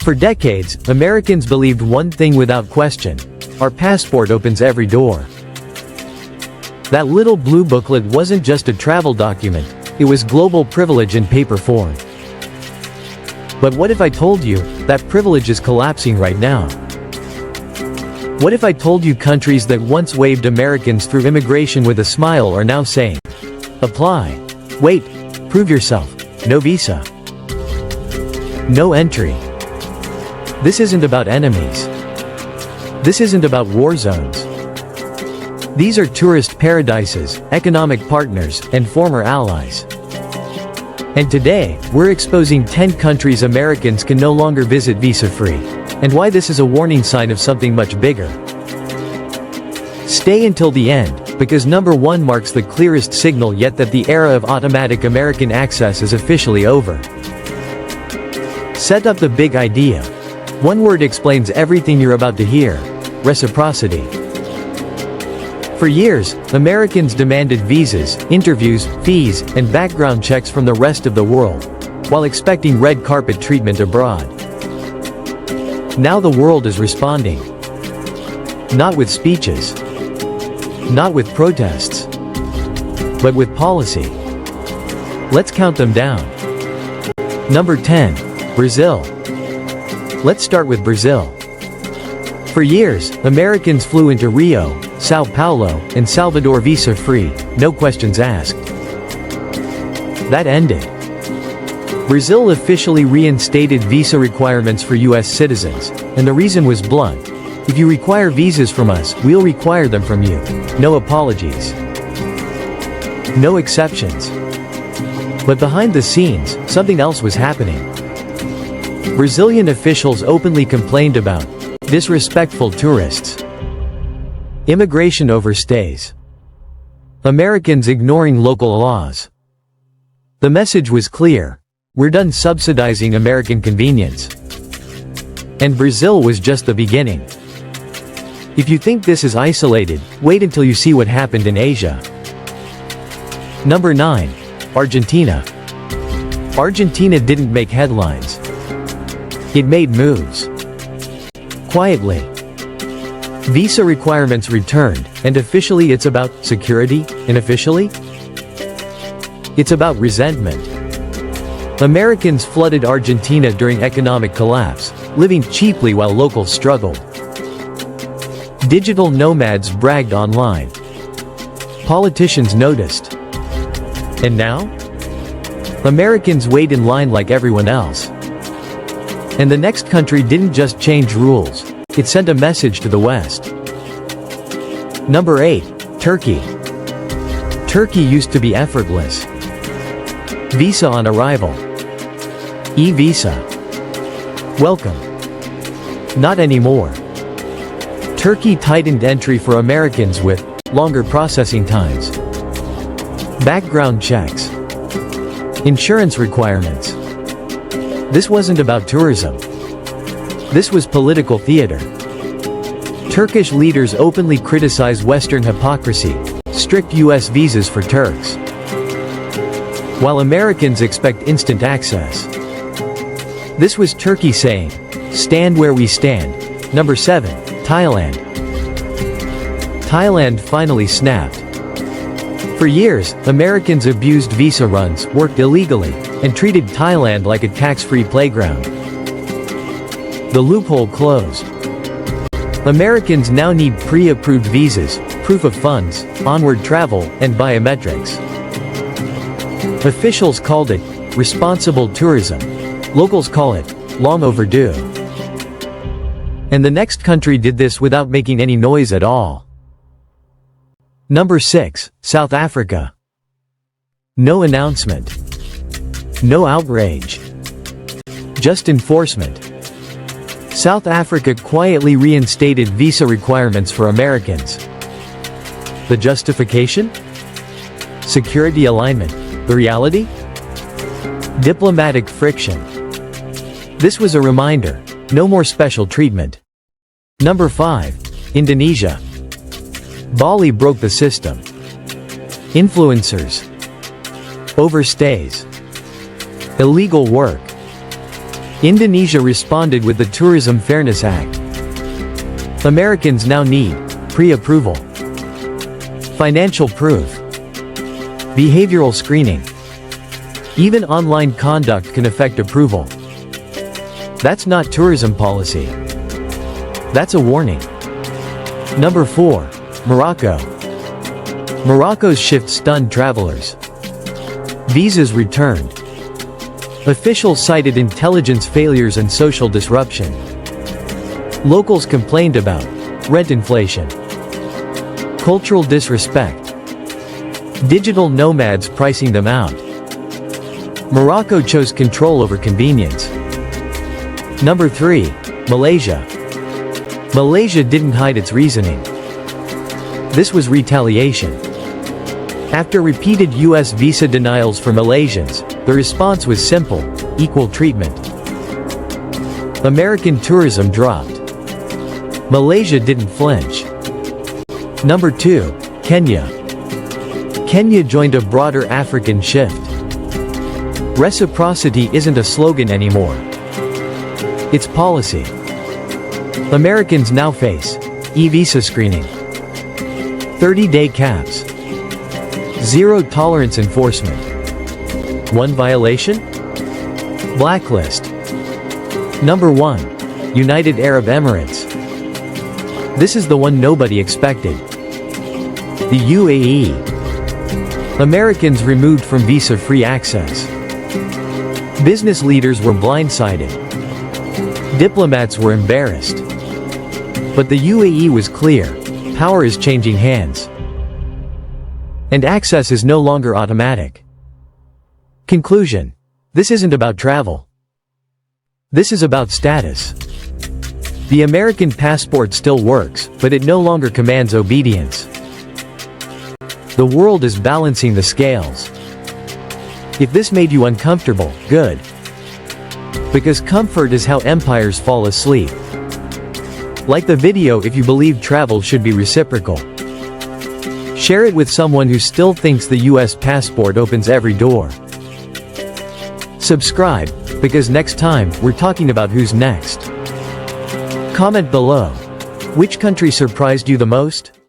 For decades, Americans believed one thing without question: our passport opens every door. That little blue booklet wasn't just a travel document, it was global privilege in paper form. But what if I told you that privilege is collapsing right now? What if I told you countries that once waved Americans through immigration with a smile are now saying, "Apply. Wait. Prove yourself. No visa. No entry." This isn't about enemies. This isn't about war zones. These are tourist paradises, economic partners, and former allies. And today, we're exposing 10 countries Americans can no longer visit visa-free, and why this is a warning sign of something much bigger. Stay until the end, because number 1 marks the clearest signal yet that the era of automatic American access is officially over. Set up the big idea. One word explains everything you're about to hear: reciprocity. For years, Americans demanded visas, interviews, fees, and background checks from the rest of the world, while expecting red carpet treatment abroad. Now the world is responding. Not with speeches. Not with protests. But with policy. Let's count them down. Number 10. Brazil. Let's start with Brazil. For years, Americans flew into Rio, Sao Paulo, and Salvador visa-free, no questions asked. That ended. Brazil officially reinstated visa requirements for US citizens, and the reason was blunt: if you require visas from us, we'll require them from you. No apologies. No exceptions. But behind the scenes, something else was happening. Brazilian officials openly complained about disrespectful tourists. Immigration overstays. Americans ignoring local laws. The message was clear: we're done subsidizing American convenience. And Brazil was just the beginning. If you think this is isolated, wait until you see what happened in Asia. Number 9. Argentina. Argentina didn't make headlines. It made moves. Quietly. Visa requirements returned, and officially it's about security, unofficially, it's about resentment. Americans flooded Argentina during economic collapse, living cheaply while locals struggled. Digital nomads bragged online. Politicians noticed. And now? Americans wait in line like everyone else. And the next country didn't just change rules, it sent a message to the West. Number 8. Turkey. Turkey used to be effortless. Visa on arrival. E-visa. Welcome. Not anymore. Turkey tightened entry for Americans with longer processing times, background checks, insurance requirements. This wasn't about tourism. This was political theater. Turkish leaders openly criticize Western hypocrisy, strict US visas for Turks, while Americans expect instant access. This was Turkey saying, "Stand where we stand." Number 7. Thailand. Thailand finally snapped. For years, Americans abused visa runs, worked illegally, and treated Thailand like a tax-free playground. The loophole closed. Americans now need pre-approved visas, proof of funds, onward travel, and biometrics. Officials called it responsible tourism. Locals call it long overdue. And the next country did this without making any noise at all. Number 6. South Africa. No announcement. No outrage. Just enforcement. South Africa quietly reinstated visa requirements for Americans. The justification? Security alignment. The reality? Diplomatic friction. This was a reminder: no more special treatment. Number 5. Indonesia. Bali broke the system. Influencers. Overstays. Illegal work. Indonesia responded with the Tourism Fairness Act. Americans now need pre-approval, financial proof, behavioral screening. Even online conduct can affect approval. That's not tourism policy. That's a warning. Number 4. Morocco. Morocco's shift stunned travelers. Visas returned. Officials cited intelligence failures and social disruption. Locals complained about rent inflation, cultural disrespect, digital nomads pricing them out. Morocco chose control over convenience. Number 3. Malaysia. Malaysia didn't hide its reasoning. This was retaliation. After repeated US visa denials for Malaysians, the response was simple: equal treatment. American tourism dropped. Malaysia didn't flinch. Number 2. Kenya. Kenya joined a broader African shift. Reciprocity isn't a slogan anymore. It's policy. Americans now face e-visa screening, 30-day caps, zero tolerance enforcement. One violation? Blacklist. Number 1. United Arab Emirates. This is the one nobody expected. The UAE. Americans removed from visa-free access. Business leaders were blindsided. Diplomats were embarrassed. But the UAE was clear: power is changing hands. And access is no longer automatic. Conclusion: this isn't about travel. This is about status. The American passport still works, but it no longer commands obedience. The world is balancing the scales. If this made you uncomfortable, good. Because comfort is how empires fall asleep. Like the video if you believe travel should be reciprocal. Share it with someone who still thinks the US passport opens every door. Subscribe, because next time, we're talking about who's next. Comment below. Which country surprised you the most?